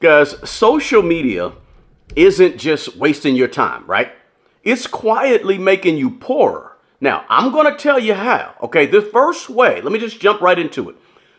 Guys, social media isn't just wasting your time, right? It's quietly making you poorer. Now, I'm going to tell you how. Okay, the first way, let me just jump right into it.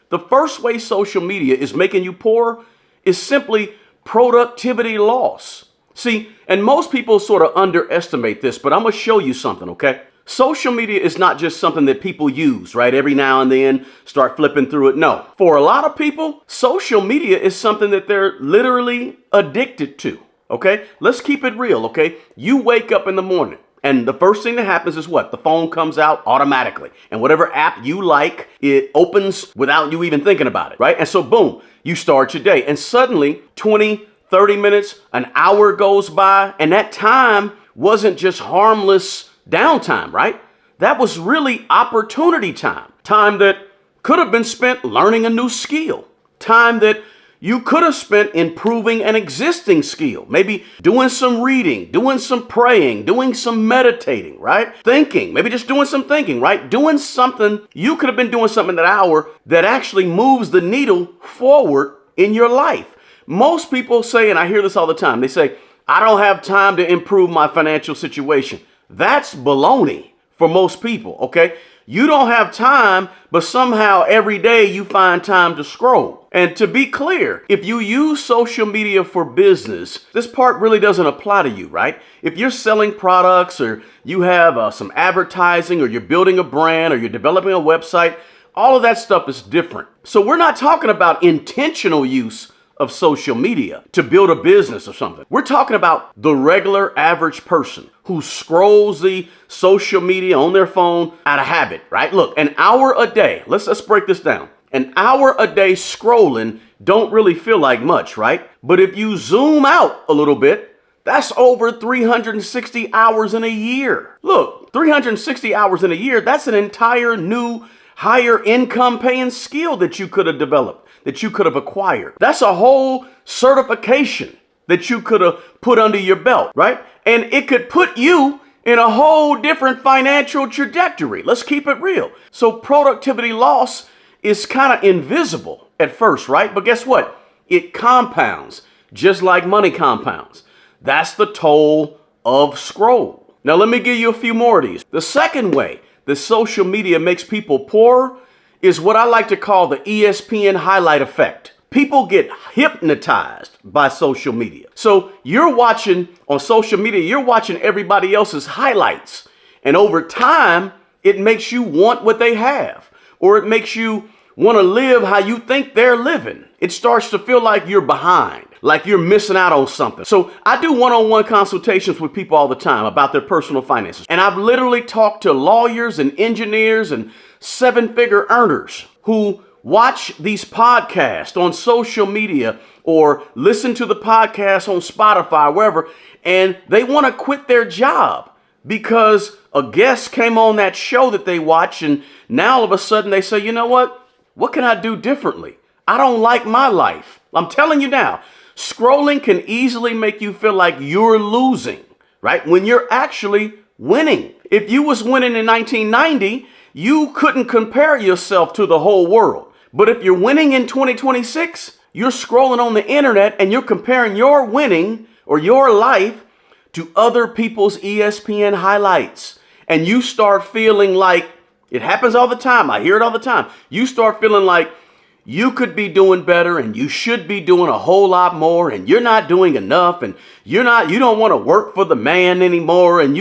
The first way social media is making you poorer is simply productivity loss. See, and most people sort of underestimate this, but I'm going to show you something, okay? Social media is not just something that people use, right? Every now and then start flipping through it. No. For a lot of people, social media is something that they're literally addicted to, okay? Let's keep it real, okay? You wake up in the morning and the first thing that happens is what? The phone comes out automatically. And whatever app you like, it opens without you even thinking about it, right? And so boom, you start your day. And suddenly 20, 30 minutes, an hour goes by, and that time wasn't just harmless downtime, right? That was really opportunity time. Time that could have been spent learning a new skill. Time that you could have spent improving an existing skill. Maybe doing some reading, doing some praying, doing some meditating, right? Thinking, maybe just doing some thinking, right? Doing something, you could have been doing something that hour that actually moves the needle forward in your life. Most people say, and I hear this all the time, they say, I don't have time to improve my financial situation. That's baloney for most people, okay? You don't have time, but somehow every day you find time to scroll. And to be clear, if you use social media for business, this part really doesn't apply to you, right? If you're selling products or you have some advertising or you're building a brand or you're developing a website, all of that stuff is different. So we're not talking about intentional use of social media to build a business or something. We're talking about the regular average person who scrolls the social media on their phone out of habit, right? Look, an hour a day, let's break this down. An hour a day scrolling don't really feel like much, right? But if you zoom out a little bit, that's over 360 hours in a year. Look, 360 hours in a year, that's an entire new higher income paying skill that you could have developed, that you could have acquired. That's a whole certification that you could have put under your belt, right? And it could put you in a whole different financial trajectory. Let's keep it real. So productivity loss is kind of invisible at first, right? But guess what? It compounds just like money compounds. That's the toll of scroll. Now, let me give you a few more of these. The second way that social media makes people poor is what I like to call the ESPN highlight effect. People get hypnotized by social media. So you're watching on social media, you're watching everybody else's highlights. And over time, it makes you want what they have, or it makes you want to live how you think they're living. It starts to feel like you're behind, like you're missing out on something. So I do one-on-one consultations with people all the time about their personal finances. And I've literally talked to lawyers and engineers and seven-figure earners who watch these podcasts on social media or listen to the podcast on Spotify, wherever, and they want to quit their job because a guest came on that show that they watch, and now all of a sudden they say, you know what can I do differently? I don't like my life. I'm telling you now, scrolling can easily make you feel like you're losing, right? When you're actually winning. If you was winning in 1990, you couldn't compare yourself to the whole world. But if you're winning in 2026, you're scrolling on the internet and you're comparing your winning or your life to other people's ESPN highlights. And you start feeling like, it happens all the time. I hear it all the time. You start feeling like you could be doing better and you should be doing a whole lot more, and you're not doing enough, and you don't want to work for the man anymore, and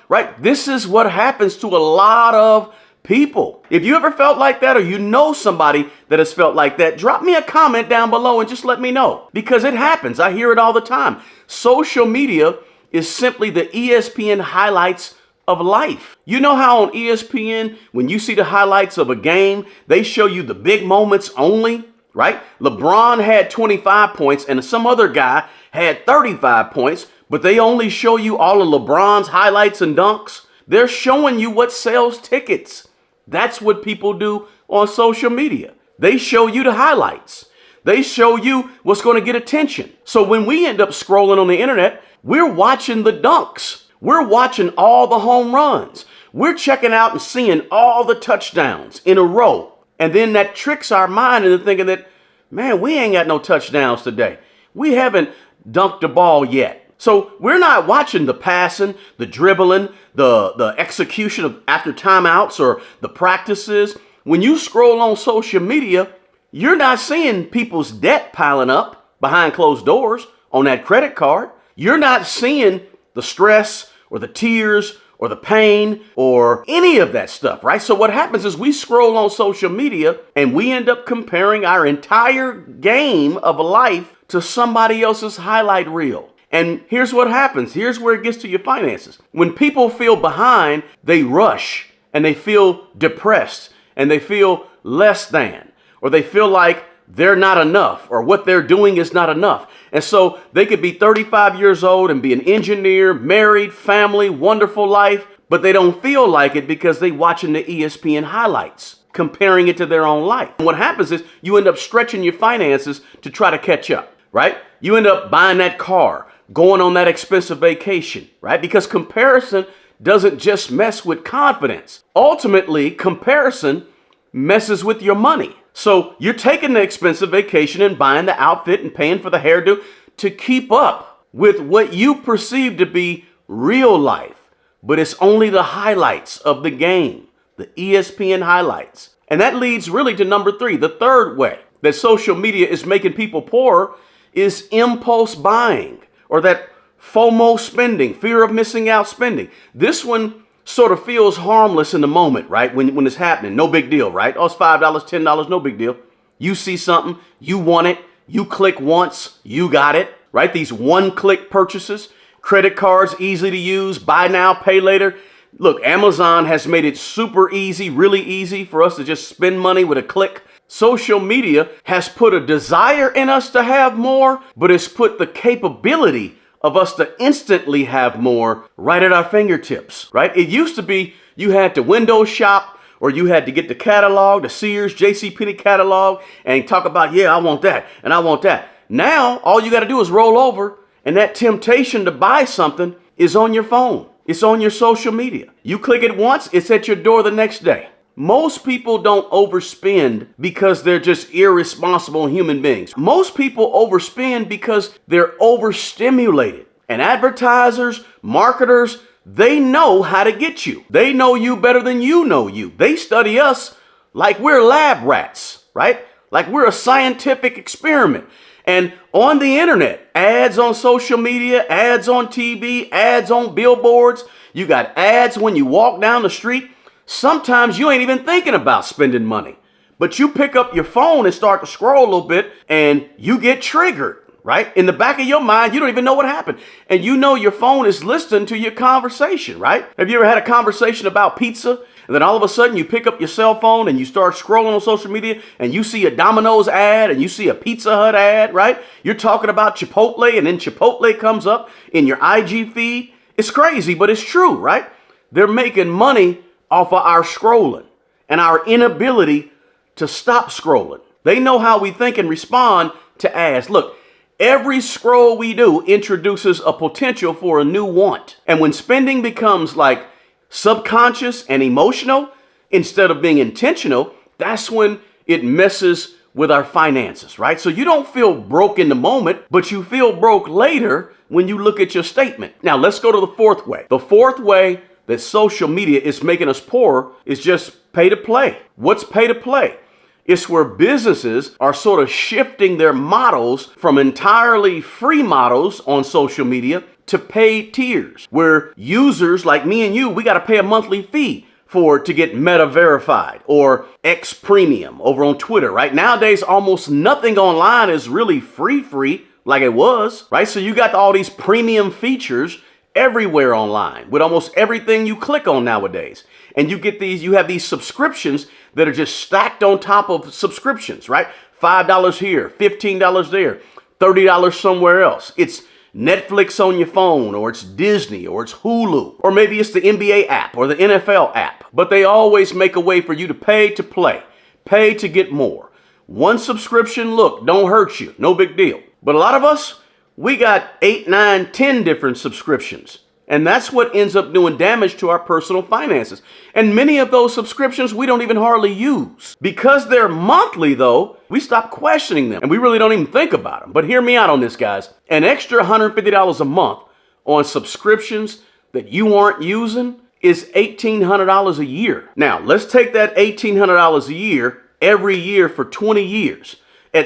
right? This is what happens to a lot of people. If you ever felt like that, or you know somebody that has felt like that, drop me a comment down below and just let me know, because it happens. I hear it all the time. Social media is simply the ESPN highlights of life. You know how on ESPN, when you see the highlights of a game, they show you the big moments only, right? LeBron had 25 points and some other guy had 35 points, but they only show you all of LeBron's highlights and dunks. They're showing you what sells tickets. That's what people do on social media. They show you the highlights. They show you what's going to get attention. So when we end up scrolling on the internet, we're watching the dunks. We're watching all the home runs. We're checking out and seeing all the touchdowns in a row. And then that tricks our mind into thinking that, man, we ain't got no touchdowns today. We haven't dunked the ball yet. So we're not watching the passing, the dribbling, the execution of after timeouts or the practices. When you scroll on social media, you're not seeing people's debt piling up behind closed doors on that credit card. You're not seeing the stress or the tears or the pain or any of that stuff, right? So what happens is we scroll on social media and we end up comparing our entire game of life to somebody else's highlight reel. And here's what happens. Here's where it gets to your finances. When people feel behind, they rush and they feel depressed and they feel less than, or they feel like they're not enough or what they're doing is not enough. And so they could be 35 years old and be an engineer, married, family, wonderful life, but they don't feel like it because they watching the ESPN highlights, comparing it to their own life. And what happens is you end up stretching your finances to try to catch up, right? You end up buying that car, going on that expensive vacation, right? Because comparison doesn't just mess with confidence. Ultimately, comparison messes with your money. So you're taking the expensive vacation and buying the outfit and paying for the hairdo to keep up with what you perceive to be real life. But it's only the highlights of the game, the ESPN highlights. And that leads really to number 3. The third way that social media is making people poorer is impulse buying, or that FOMO spending, fear of missing out spending. This one sort of feels harmless in the moment, right? When it's happening, no big deal, right? Oh, it's $5, $10, no big deal. You see something, you want it, you click once, you got it, right? These one-click purchases, credit cards, easy to use, buy now, pay later. Look, Amazon has made it super easy, really easy for us to just spend money with a click. Social media has put a desire in us to have more, but it's put the capability of us to instantly have more right at our fingertips, right? It used to be you had to window shop or you had to get the catalog, the Sears, JCPenney catalog, and talk about, yeah, I want that and I want that. Now, all you got to do is roll over and that temptation to buy something is on your phone. It's on your social media. You click it once, it's at your door the next day. Most people don't overspend because they're just irresponsible human beings. Most people overspend because they're overstimulated. And advertisers, marketers, they know how to get you. They know you better than you know you. They study us like we're lab rats, right? Like we're a scientific experiment. And on the internet, ads on social media, ads on TV, ads on billboards. You got ads when you walk down the street. Sometimes you ain't even thinking about spending money, but you pick up your phone and start to scroll a little bit and you get triggered, right? In the back of your mind, you don't even know what happened. And you know your phone is listening to your conversation, right? Have you ever had a conversation about pizza? And then all of a sudden you pick up your cell phone and you start scrolling on social media and you see a Domino's ad and you see a Pizza Hut ad, right? You're talking about Chipotle and then Chipotle comes up in your IG feed. It's crazy, but it's true, right? They're making money off of our scrolling and our inability to stop scrolling. They know how we think and respond to ads. Look, every scroll we do introduces a potential for a new want. And when spending becomes like subconscious and emotional instead of being intentional, that's when it messes with our finances, right? So you don't feel broke in the moment, but you feel broke later when you look at your statement. Now let's go to the fourth way. The fourth way that social media is making us poorer is just pay to play. What's pay to play? It's where businesses are sort of shifting their models from entirely free models on social media to paid tiers, where users like me and you, we got to pay a monthly fee to get Meta verified or X Premium over on Twitter, right? Nowadays, almost nothing online is really free like it was, right? So you got all these premium features everywhere online with almost everything you click on nowadays. And you have these subscriptions that are just stacked on top of subscriptions, right? $5 here, $15 there, $30 somewhere else. It's Netflix on your phone, or it's Disney, or it's Hulu, or maybe it's the NBA app or the NFL app. But they always make a way for you to pay to play, pay to get more. One subscription, look, don't hurt you, no big deal. But a lot of us, we got 8, 9, 10 different subscriptions. And that's what ends up doing damage to our personal finances. And many of those subscriptions we don't even hardly use. Because they're monthly though, we stop questioning them and we really don't even think about them. But hear me out on this, guys. An extra $150 a month on subscriptions that you aren't using is $1,800 a year. Now, let's take that $1,800 a year every year for 20 years at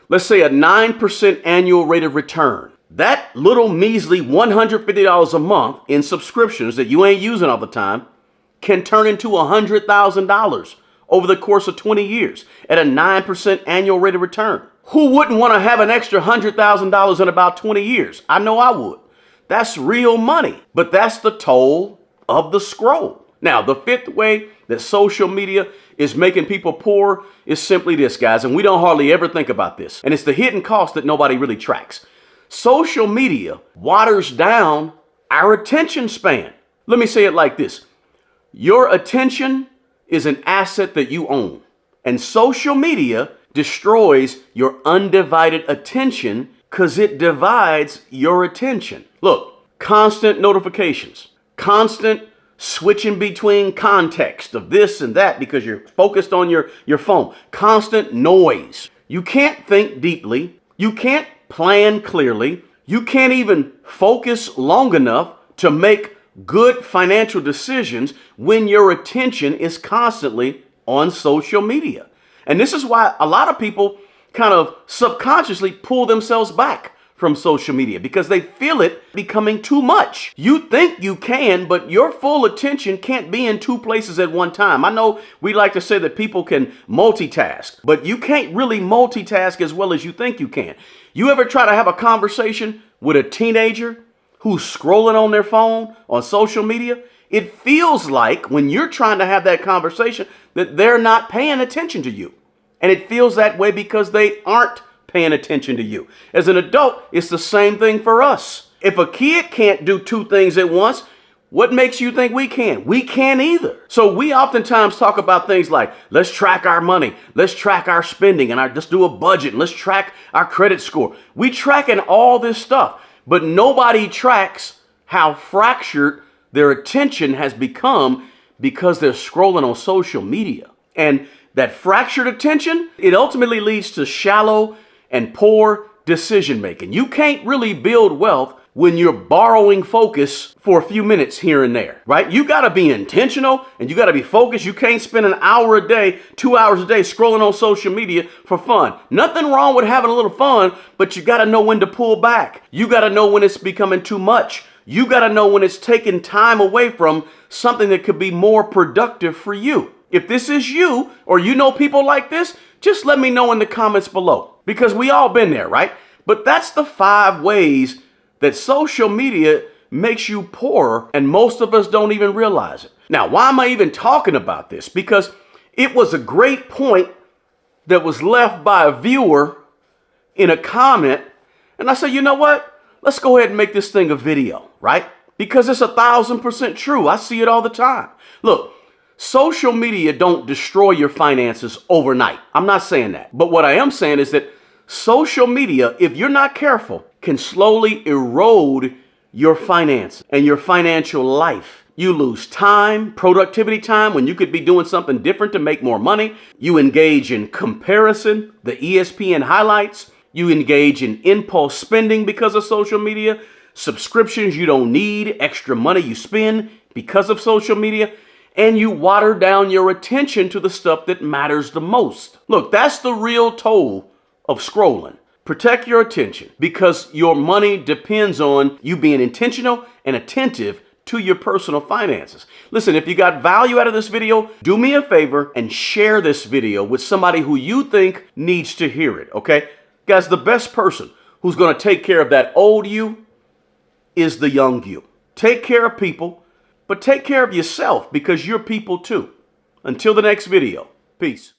let's say a 9% annual rate of return. That little measly $150 a month in subscriptions that you ain't using all the time can turn into $100,000 over the course of 20 years at a 9% annual rate of return. Who wouldn't want to have an extra $100,000 in about 20 years? I know I would. That's real money, but that's the toll of the scroll. Now, the fifth way that social media is making people poor is simply this, guys, and we don't hardly ever think about this, and it's the hidden cost that nobody really tracks. Social media waters down our attention span. Let me say it like this. Your attention is an asset that you own, and social media destroys your undivided attention because it divides your attention. Look, constant notifications, constant switching between context of this and that because you're focused on your phone, constant noise. You can't think deeply. You can't plan clearly. You can't even focus long enough to make good financial decisions when your attention is constantly on social media. And this is why a lot of people kind of subconsciously pull themselves back from social media because they feel it becoming too much. You think you can, but your full attention can't be in two places at one time. I know we like to say that people can multitask, but you can't really multitask as well as you think you can. You ever try to have a conversation with a teenager who's scrolling on their phone on social media? It feels like when you're trying to have that conversation that they're not paying attention to you. And it feels that way because they aren't paying attention to you. As an adult, it's the same thing for us. If a kid can't do two things at once, what makes you think we can? We can't either. So we oftentimes talk about things like, let's track our money, let's track our spending, and let's do a budget, and let's track our credit score. We tracking all this stuff, but nobody tracks how fractured their attention has become because they're scrolling on social media. And that fractured attention, it ultimately leads to shallow and poor decision making. You can't really build wealth when you're borrowing focus for a few minutes here and there, right? You got to be intentional and you got to be focused. You can't spend an hour a day, 2 hours a day scrolling on social media for fun. Nothing wrong with having a little fun, but you got to know when to pull back. You got to know when it's becoming too much. You got to know when it's taking time away from something that could be more productive for you. If this is you or you know people like this, just let me know in the comments below because we all been there, right? But that's the 5 ways that social media makes you poorer, and most of us don't even realize it. Now, why am I even talking about this? Because it was a great point that was left by a viewer in a comment, and I said, you know what? Let's go ahead and make this thing a video, right? Because it's 1,000% true. I see it all the time. Look, social media don't destroy your finances overnight. I'm not saying that. But what I am saying is that social media, if you're not careful, can slowly erode your finances and your financial life. You lose time, productivity time, when you could be doing something different to make more money. You engage in comparison, the ESPN highlights. You engage in impulse spending because of social media, subscriptions you don't need, extra money you spend because of social media, and you water down your attention to the stuff that matters the most. Look, that's the real toll of scrolling. Protect your attention because your money depends on you being intentional and attentive to your personal finances. Listen, if you got value out of this video, do me a favor and share this video with somebody who you think needs to hear it, okay? Guys, the best person who's going to take care of that old you is the young you. Take care of people, but take care of yourself because you're people too. Until the next video, peace.